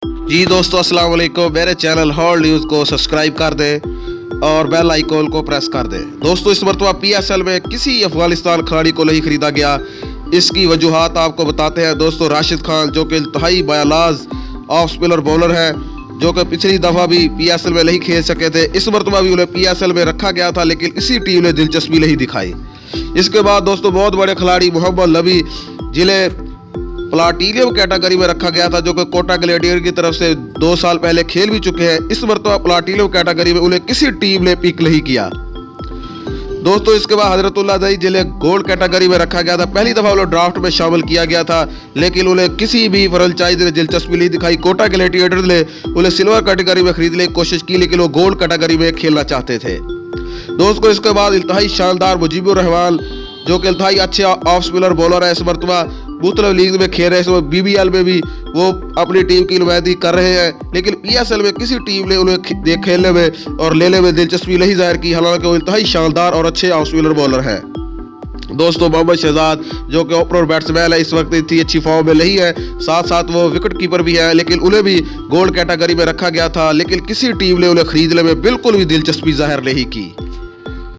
जी दोस्तों अस्सलाम वालेकुम। मेरे चैनल हॉल न्यूज़ को सब्सक्राइब कर दें और बेल आइकॉन को प्रेस कर दें। दोस्तों इस मरतबा PSL में किसी अफगानिस्तान खिलाड़ी को नहीं खरीदा गया। इसकी वजूहात आपको बताते हैं। दोस्तों राशिद खान जो कि इंतहाई बायालाज ऑफ स्पिनर बॉलर है, जो कि पिछली दफ़ा भी PSL में नहीं खेल सके थे, इस मरतबा भी उन्हें PSL में रखा गया था, लेकिन इसी टीम ने दिलचस्पी नहीं दिखाई। इसके बाद दोस्तों बहुत बड़े खिलाड़ी मोहम्मद नबी जिन्हें प्लाटिनियम कैटेगरी में रखा गया था, जो कि कोटा ग्लेडिएटर की तरफ से 2 साल पहले खेल भी चुके हैं, इस मरतबा प्लाटिनियम कैटेगरी में उन्हें किसी टीम ने पिक नहीं किया। दोस्तों इसके बाद हजरतुल्लाह दई जिन्हें गोल्ड कैटेगरी में रखा गया था, पहली दफ़ा उन्हें ड्राफ्ट में शामिल किया गया था, लेकिन उन्हें किसी भी फ्रेंचाइजी ने दिलचस्पी नहीं दिखाई। कोटा ग्लेडिएटर ने उन्हें सिल्वर कैटेगरी में खरीदने की कोशिश की, लेकिन वो गोल्ड कैटेगरी में खेलना चाहते थे। दोस्तों इसके बाद इंतहाई शानदार मुजीबुर रहमान जो कि इंतहाई अच्छे ऑफ स्पिनर बॉलर है, इस मरतबा मुख्तलिफ लीग में खेल रहे हैं, BBL में भी वो अपनी टीम की नुमाइंदगी कर रहे हैं, लेकिन PSL में किसी टीम ने उन्हें खेलने में और लेने में दिलचस्पी नहीं जाहिर की, हालांकि वो इंतहाई शानदार और अच्छे ऑफ स्पिनर बॉलर हैं। दोस्तों मोहम्मद शहजाद जो कि ओपनर बैट्समैन है, इस वक्त इतनी अच्छी फॉर्म में नहीं है, साथ साथ वो विकेट कीपर भी है, लेकिन उन्हें भी गोल्ड कैटेगरी में रखा गया था, लेकिन किसी टीम ने उन्हें खरीदने में बिल्कुल भी दिलचस्पी जाहिर नहीं की।